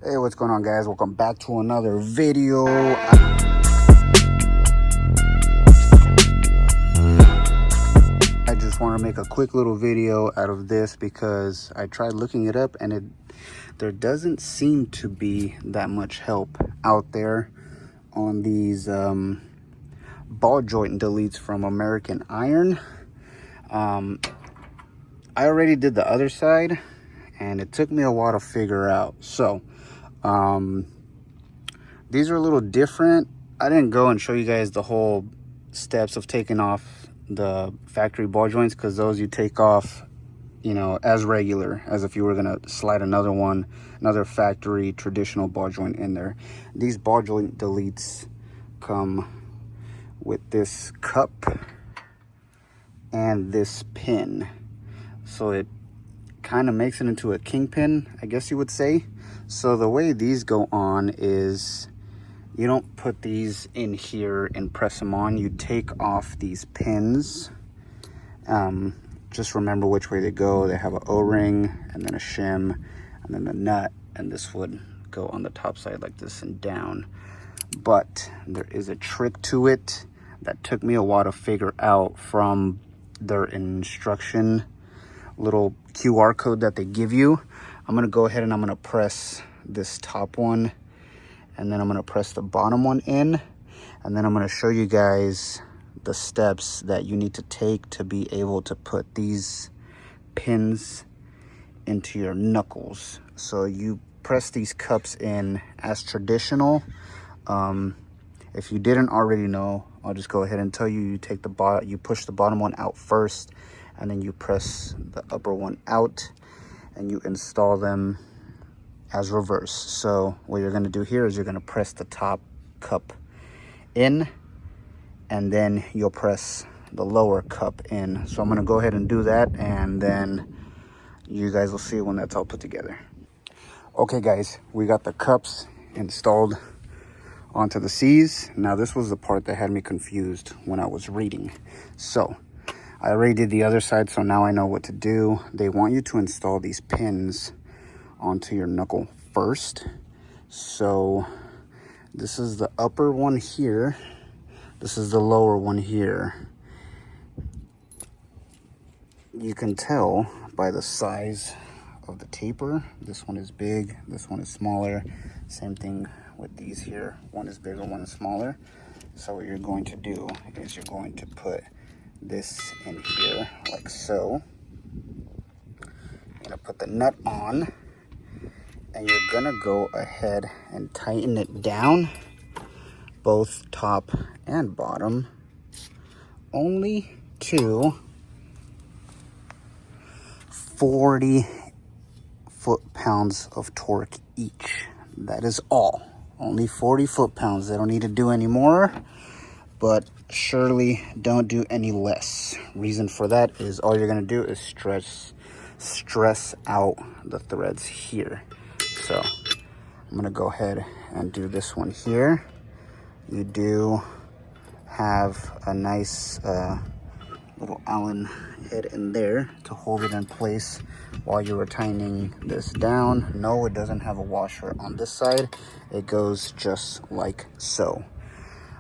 Hey, what's going on, guys? Welcome back to another video. I just want to make a quick little video out of this because I tried looking it up and there doesn't seem to be that much help out there on these ball joint deletes from American Iron. I already did the other side and it took me a while to figure out. So these are a little different. I didn't go and show you guys the whole steps of taking off the factory ball joints, because those you take off, you know, as regular as if you were gonna slide another factory traditional ball joint in there. These ball joint deletes come with this cup and this pin, so it kind of makes it into a kingpin, I guess you would say. So the way these go on is you don't put these in here and press them on. You take off these pins. Just remember which way they go. They have an O-ring and then a shim and then a nut, and this would go on the top side like this and down. But there is a trick to it that took me a while to figure out from their instruction little QR code that they give you. I'm gonna go ahead and I'm gonna press this top one, and then I'm gonna press the bottom one in, and then I'm gonna show you guys the steps that you need to take to be able to put these pins into your knuckles. So you press these cups in as traditional. If you didn't already know, I'll just go ahead and tell you. You take you push the bottom one out first, and then you press the upper one out, and you install them as reverse. So what you're gonna do here is you're gonna press the top cup in, and then you'll press the lower cup in. So I'm gonna go ahead and do that, and then you guys will see when that's all put together. Okay guys, we got the cups installed onto the C's. Now this was the part that had me confused when I was reading. So I already did the other side, so now I know what to do. They want you to install these pins onto your knuckle first. So this is the upper one here. This is the lower one here. You can tell by the size of the taper. This one is big, this one is smaller. Same thing with these here. One is bigger, one is smaller. So what you're going to do is you're going to put this in here like so. You're gonna put the nut on, and you're gonna go ahead and tighten it down, both top and bottom, only to 40 foot-pounds of torque each. That is all. Only 40 foot-pounds. They don't need to do any more, but surely don't do any less. Reason for that is all you're gonna do is stress out the threads here. So I'm gonna go ahead and do this one here. You do have a nice little Allen head in there to hold it in place while you were tightening this down. No, it doesn't have a washer on this side. It goes just like so.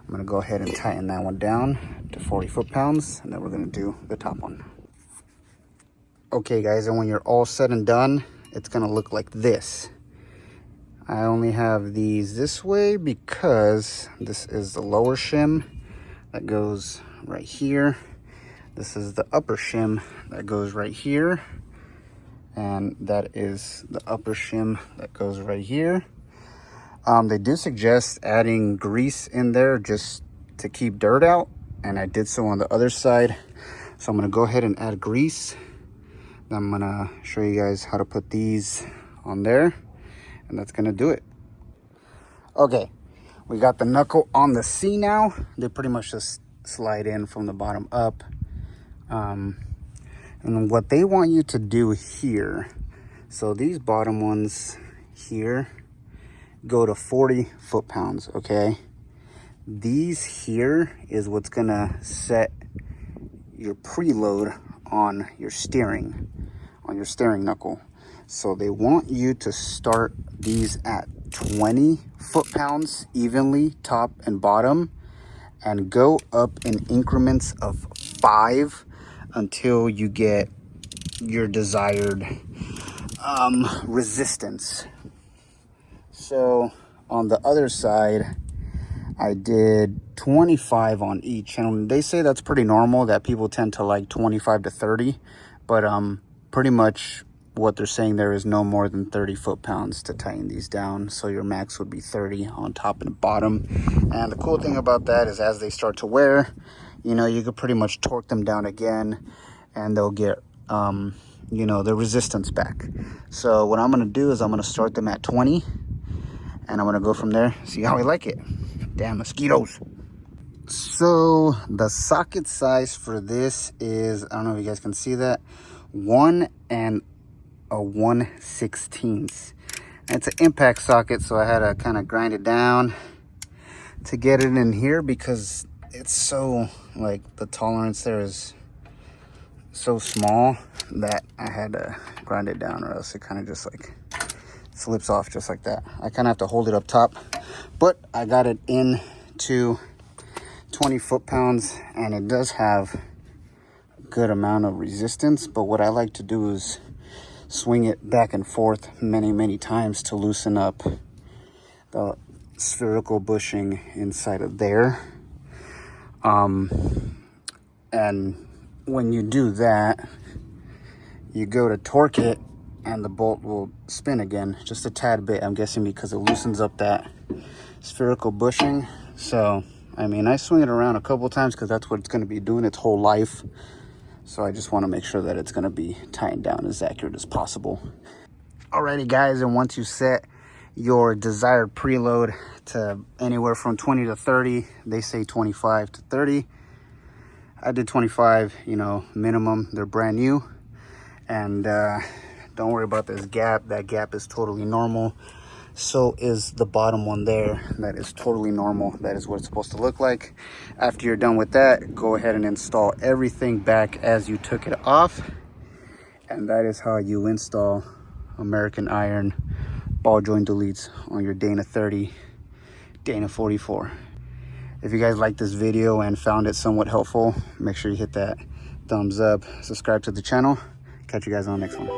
I'm gonna go ahead and tighten that one down to 40 foot-pounds, and then we're gonna do the top one. Okay guys, and when you're all said and done, it's gonna look like this. I only have these this way because this is the lower shim that goes right here. This is the upper shim that goes right here. And that is the upper shim that goes right here. They do suggest adding grease in there just to keep dirt out, and I did so on the other side. So I'm gonna go ahead and add grease. Then I'm gonna show you guys how to put these on there, and that's gonna do it. Okay, we got the knuckle on the C now. They pretty much just slide in from the bottom up. And what they want you to do here, so these bottom ones here go to 40 foot-pounds, okay? These here is what's gonna set your preload on your steering knuckle. So they want you to start these at 20 foot-pounds evenly, top and bottom, and go up in increments of 5 until you get your desired resistance. So on the other side, I did 25 on each, and they say that's pretty normal, that people tend to like 25 to 30, but pretty much what they're saying there is no more than 30 foot-pounds to tighten these down. So your max would be 30 on top and bottom. And the cool thing about that is as they start to wear, you know, you could pretty much torque them down again and they'll get you know, the resistance back. So what I'm gonna do is I'm gonna start them at 20 and I'm gonna go from there, see how I like it. Damn mosquitoes. So the socket size for this is, I don't know if you guys can see that, 1 1/16. It's an impact socket, so I had to kind of grind it down to get it in here because it's so, like, the tolerance there is so small that I had to grind it down, or else it kind of just like slips off just like that. I kind of have to hold it up top, but I got it into 20 foot-pounds and it does have a good amount of resistance. But what I like to do is swing it back and forth many times to loosen up the spherical bushing inside of there. And when you do that, you go to torque it and the bolt will spin again just a tad bit, I'm guessing because it loosens up that spherical bushing. So I mean, I swing it around a couple times because that's what it's going to be doing its whole life. So I just want to make sure that it's going to be tightened down as accurate as possible. Alrighty guys, and once you set your desired preload to anywhere from 20 to 30, they say 25 to 30. I did 25, you know, minimum. They're brand new. And don't worry about this gap. That gap is totally normal. So is the bottom one there. That is totally normal. That is what it's supposed to look like. After you're done with that, go ahead and install everything back as you took it off. And that is how you install American Iron ball joint deletes on your Dana 30, Dana 44. If you guys liked this video and found it somewhat helpful, make sure you hit that thumbs up, subscribe to the channel. Catch you guys on the next one.